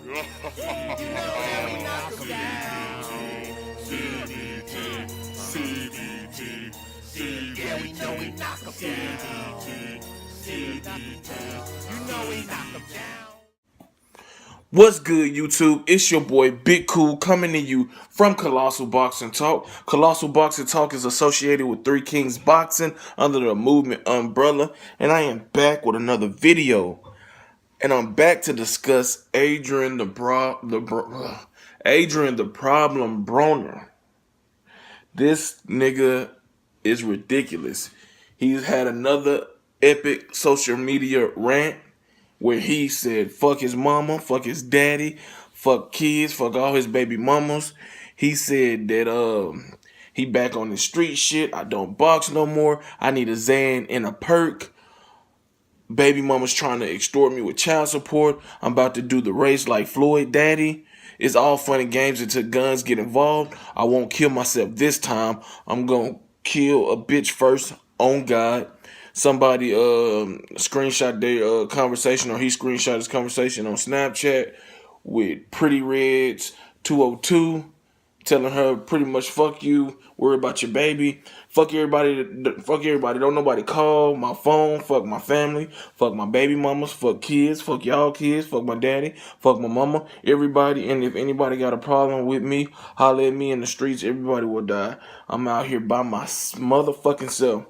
What's good, YouTube? It's your boy Big Cool coming to you from Colossal Boxing Talk. Colossal Boxing Talk is associated with Three Kings Boxing under the movement umbrella, and I am back with another video. And I'm back to discuss Adrien the Problem Broner. This nigga is ridiculous. He's had another epic social media rant where he said fuck his mama, fuck his daddy, fuck kids, fuck all his baby mamas. He said that he back on the street shit. I don't box no more. I need a Xan and a perk. Baby mama's trying to extort me with child support. I'm about to do the race like Floyd Daddy. It's all fun and games until guns get involved. I won't kill myself this time. I'm gonna kill a bitch first, on God. Somebody screenshot their conversation, or he screenshot his conversation on Snapchat with Pretty Reds 202, telling her pretty much fuck you, worry about your baby, fuck everybody, don't nobody call my phone, fuck my family, fuck my baby mamas, fuck kids, fuck y'all kids, fuck my daddy, fuck my mama, everybody. And if anybody got a problem with me, holler at me in the streets, everybody will die. I'm out here by my motherfucking self.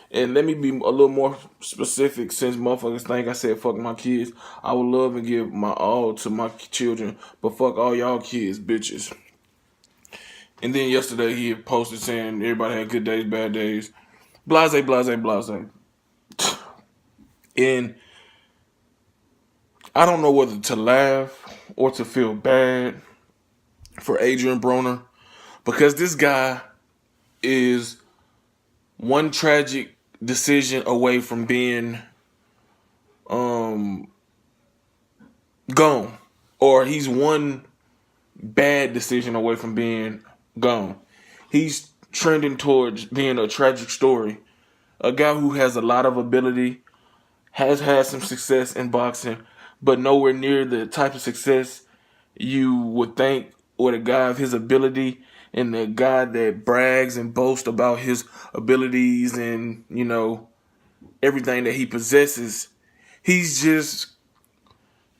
And let me be a little more specific, since motherfuckers think I said fuck my kids. I would love and give my all to my children, but fuck all y'all kids, bitches. And then yesterday he had posted saying everybody had good days, bad days. Blase, blase, blase. And I don't know whether to laugh or to feel bad for Adrien Broner, because this guy is one tragic decision away from being gone. Or he's one bad decision away from being gone. He's trending towards being a tragic story. A guy who has a lot of ability, has had some success in boxing, but nowhere near the type of success you would think with a guy of his ability, and the guy that brags and boasts about his abilities and, you know, everything that he possesses. He's just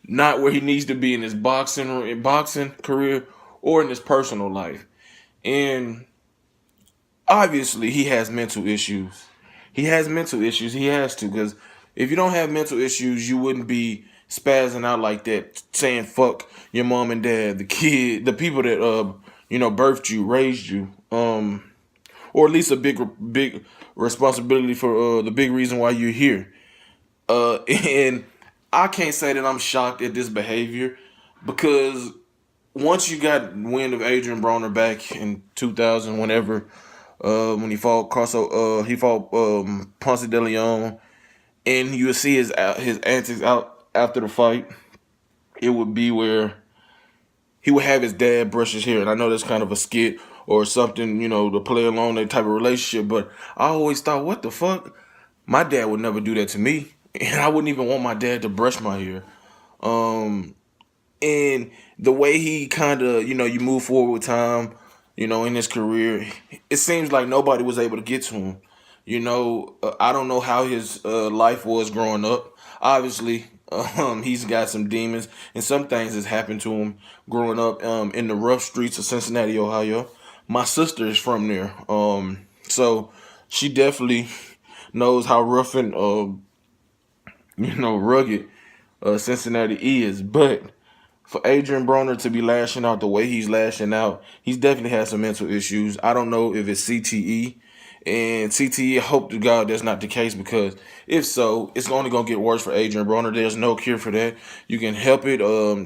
not where he needs to be in his boxing career or in his personal life. And obviously he has mental issues. He has mental issues. He has to, because if you don't have mental issues, you wouldn't be spazzing out like that, saying fuck your mom and dad, the kid, the people that birthed you, raised you, or at least a big responsibility for the big reason why you're here. And I can't say that I'm shocked at this behavior, because once you got wind of Adrien Broner back in 2000, whenever when he fought Ponce de Leon, and you would see his antics out after the fight, it would be where he would have his dad brush his hair. And I know that's kind of a skit or something, to play along that type of relationship, but I always thought, what the fuck? My dad would never do that to me, and I wouldn't even want my dad to brush my hair. And the way he kind of, you move forward with time, in his career, it seems like nobody was able to get to him. I don't know how his life was growing up. Obviously, he's got some demons, and some things has happened to him growing up in the rough streets of Cincinnati, Ohio. My sister is from there, so she definitely knows how rough and rugged Cincinnati is. But for Adrien Broner to be lashing out the way he's lashing out, he's definitely had some mental issues. I don't know if it's CTE. And CTE, I hope to God that's not the case, because if so, it's only going to get worse for Adrien Broner. There's no cure for that. You can help it,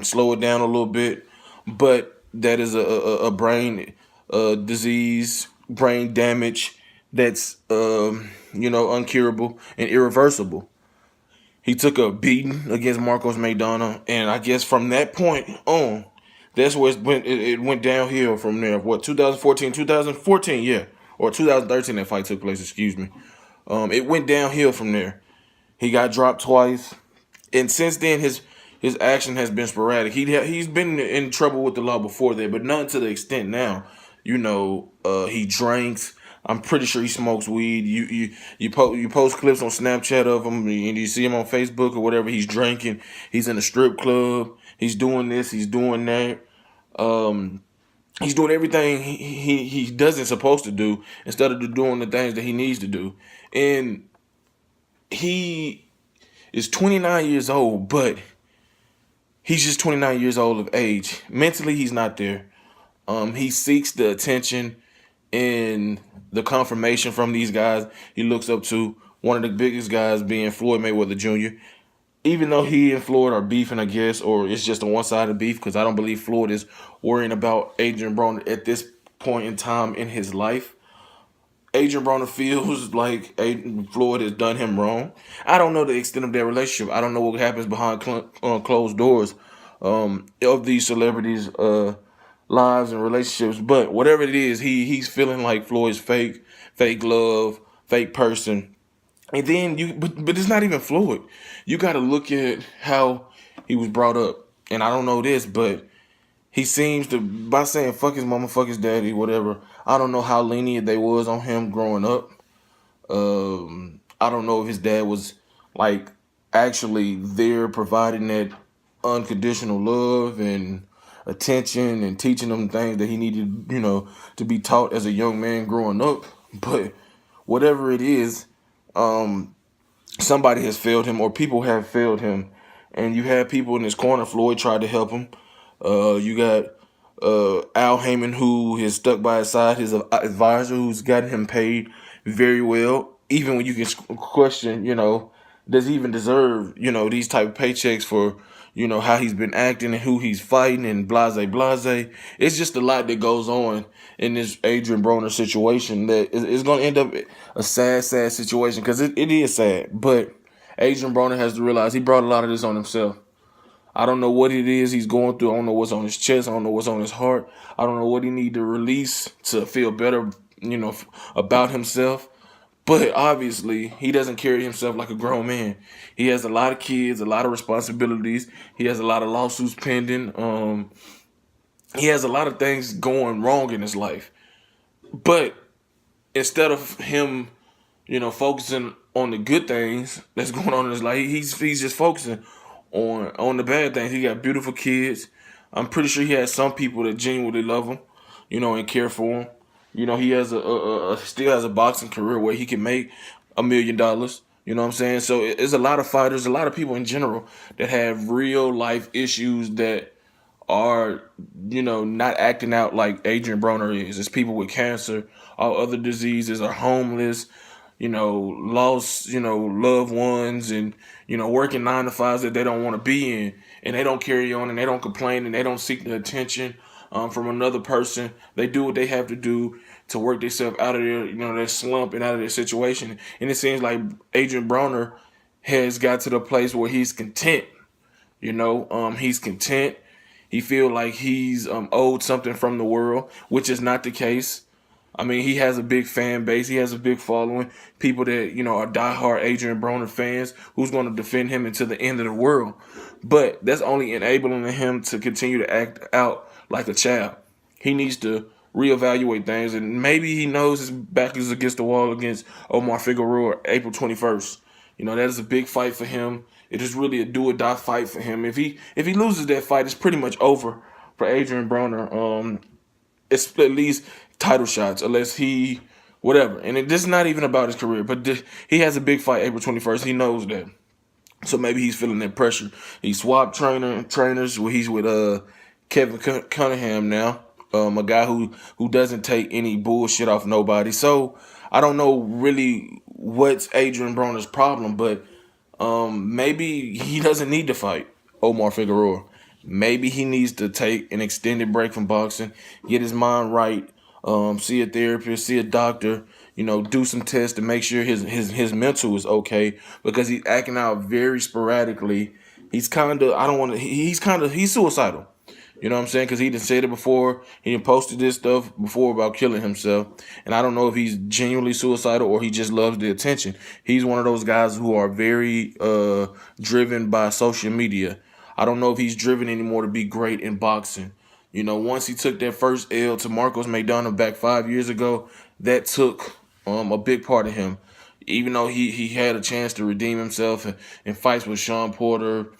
slow it down a little bit, but that is a brain disease, brain damage that's, uncurable and irreversible. He took a beating against Marcos Maidana, and I guess from that point on, that's where it went downhill from there. 2014, yeah. Or 2013 that fight took place, excuse me. It went downhill from there. He got dropped twice. And since then, his action has been sporadic. He's been in trouble with the law before that, but not to the extent now. He drinks. I'm pretty sure he smokes weed. You post clips on Snapchat of him, and you see him on Facebook or whatever. He's drinking. He's in a strip club. He's doing this. He's doing that. He's doing everything he doesn't supposed to do instead of doing the things that he needs to do. And he is 29 years old, but he's just 29 years old of age. Mentally, he's not there. He seeks the attention and the confirmation from these guys he looks up to. One of the biggest guys being Floyd Mayweather Jr. Even though he and Floyd are beefing, I guess, or it's just a one-sided beef, because I don't believe Floyd is worrying about Adrien Broner at this point in time in his life. Adrien Broner feels like Floyd has done him wrong. I don't know the extent of their relationship. I don't know what happens behind closed doors of these celebrities' lives and relationships. But whatever it is, he's feeling like Floyd's fake love, fake person. And then but it's not even Floyd. You got to look at how he was brought up. And I don't know this, but he seems to, by saying fuck his mama, fuck his daddy, whatever. I don't know how lenient they was on him growing up. I don't know if his dad was like actually there providing that unconditional love and attention and teaching him things that he needed, to be taught as a young man growing up. But whatever it is, somebody has failed him, or people have failed him. And you have people in his corner. Floyd tried to help him. You got Al Heyman, who is stuck by his side, his advisor, who's gotten him paid very well. Even when you can question, does he even deserve, these type of paychecks for, how he's been acting and who he's fighting and blase. It's just a lot that goes on in this Adrien Broner situation that is going to end up a sad situation, because it is sad. But Adrien Broner has to realize he brought a lot of this on himself. I don't know what it is he's going through. I don't know what's on his chest. I don't know what's on his heart. I don't know what he need to release to feel better, about himself. But obviously, he doesn't carry himself like a grown man. He has a lot of kids, a lot of responsibilities. He has a lot of lawsuits pending. He has a lot of things going wrong in his life. But instead of him, focusing on the good things that's going on in his life, he's just focusing on the bad things. He got beautiful kids. I'm pretty sure he has some people that genuinely love him, and care for him. He has still has a boxing career where he can make $1 million. You know what I'm saying? So it's a lot of fighters, a lot of people in general that have real life issues that are, not acting out like Adrien Broner is. It's people with cancer, all other diseases, are homeless, lost, loved ones, and, working 9 to 5s that they don't want to be in, and they don't carry on, and they don't complain, and they don't seek the attention from another person. They do what they have to do to work themselves out of their slump and out of their situation. And it seems like Adrien Broner has got to the place where he's content. He's content. He feel like he's owed something from the world, which is not the case. I mean, he has a big fan base. He has a big following. People that, are diehard Adrien Broner fans who's going to defend him until the end of the world. But that's only enabling him to continue to act out like a child. He needs to reevaluate things, and maybe he knows his back is against the wall against Omar Figueroa April 21st. That is a big fight for him. It is really a do or die fight for him. If he loses that fight, it's pretty much over for Adrien Broner. It's at least title shots, unless he whatever. And this is not even about his career, but he has a big fight April 21st. He knows that. So maybe he's feeling that pressure. He swapped trainers where he's with Kevin Cunningham now, a guy who doesn't take any bullshit off nobody. So I don't know really what's Adrien Broner's problem, but maybe he doesn't need to fight Omar Figueroa. Maybe he needs to take an extended break from boxing, get his mind right, see a therapist, see a doctor, do some tests to make sure his mental is okay, because he's acting out very sporadically. He's suicidal. You know what I'm saying? Because he done said it before. He done posted this stuff before about killing himself. And I don't know if he's genuinely suicidal or he just loves the attention. He's one of those guys who are very driven by social media. I don't know if he's driven anymore to be great in boxing. You know, once he took that first L to Marcos McDonough back 5 years ago, that took a big part of him. Even though he had a chance to redeem himself in fights with Sean Porter,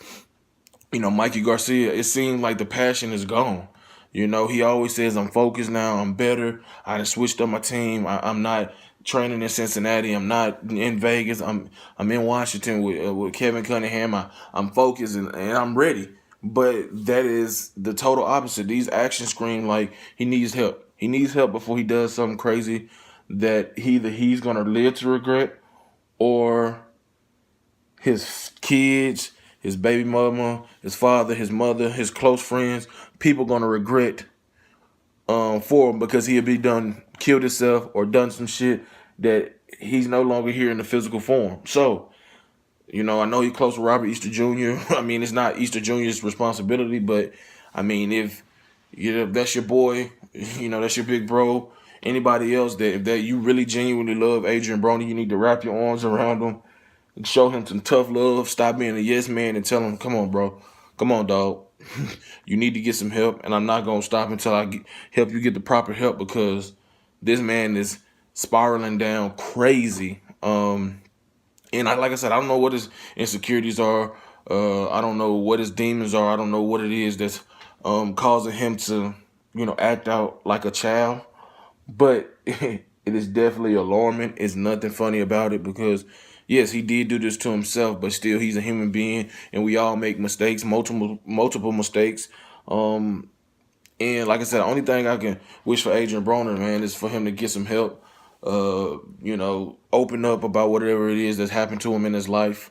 Mikey Garcia, it seemed like the passion is gone. You know, he always says, I'm focused now, I'm better. I done switched up my team. I'm not training in Cincinnati. I'm not in Vegas. I'm in Washington with Kevin Cunningham. I'm focused and I'm ready. But that is the total opposite. These actions scream like he needs help. He needs help before he does something crazy that either he's going to live to regret, or his kids, his baby mama, his father, his mother, his close friends, people gonna regret for him, because he'll be done killed himself or done some shit that he's no longer here in the physical form. So, I know he's close to Robert Easter Jr. I mean, it's not Easter Jr.'s responsibility, but I mean, if that's your boy, that's your big bro. Anybody else that if that you really genuinely love Adrien Broner, you need to wrap your arms around him, show him some tough love. Stop being a yes man and tell him, come on, bro. Come on, dog. You need to get some help, and I'm not going to stop until help you get the proper help, because this man is spiraling down crazy. And like I said, I don't know what his insecurities are. I don't know what his demons are. I don't know what it is that's causing him to, act out like a child. But it is definitely alarming. It's nothing funny about it, because yes, he did do this to himself, but still he's a human being, and we all make mistakes, multiple mistakes. And like I said, the only thing I can wish for Adrien Broner, man, is for him to get some help. Open up about whatever it is that's happened to him in his life.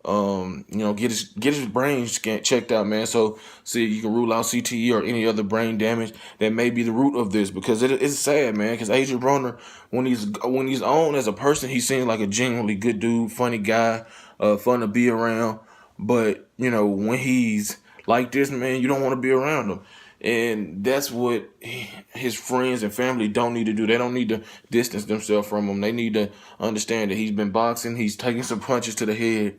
Get his brain checked out, man. So see, you can rule out CTE or any other brain damage that may be the root of this, because it's sad, man. Because Adrien Broner, when he's on as a person, he seems like a genuinely good dude, funny guy, fun to be around. But when he's like this, man, you don't want to be around him. And that's what his friends and family don't need to do. They don't need to distance themselves from him. They need to understand that he's been boxing. He's taking some punches to the head,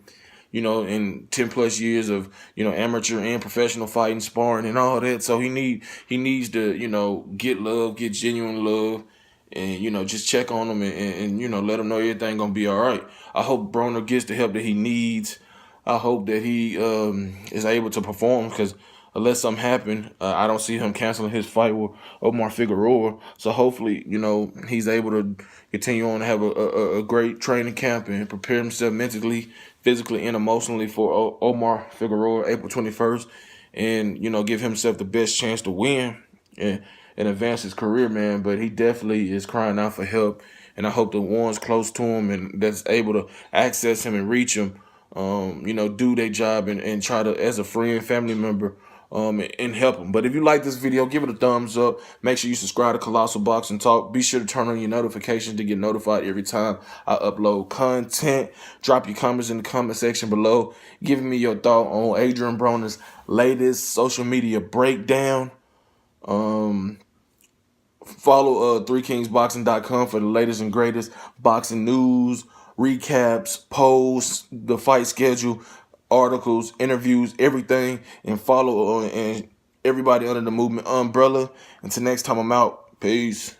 in 10 plus years of, amateur and professional fighting, sparring and all that. So he needs to, get love, get genuine love, and, just check on him and let him know everything going to be all right. I hope Broner gets the help that he needs. I hope that he is able to perform, because unless something happen, I don't see him canceling his fight with Omar Figueroa. So hopefully, he's able to continue on to have a great training camp and prepare himself mentally, physically, and emotionally for Omar Figueroa April 21st, and give himself the best chance to win and advance his career, man. But he definitely is crying out for help, and I hope the ones close to him and that's able to access him and reach him, do their job and try to, as a friend, family member, and help them. But if you like this video, give it a thumbs up. Make sure you subscribe to Colossal Boxing Talk. Be sure to turn on your notifications to get notified every time I upload content. Drop your comments in the comment section below, giving me your thought on Adrien Broner's latest social media breakdown. Follow 3kingsboxing.com for the latest and greatest boxing news, recaps, posts, the fight schedule, articles, interviews, everything. And follow and everybody under the movement umbrella. Until next time, I'm out. Peace.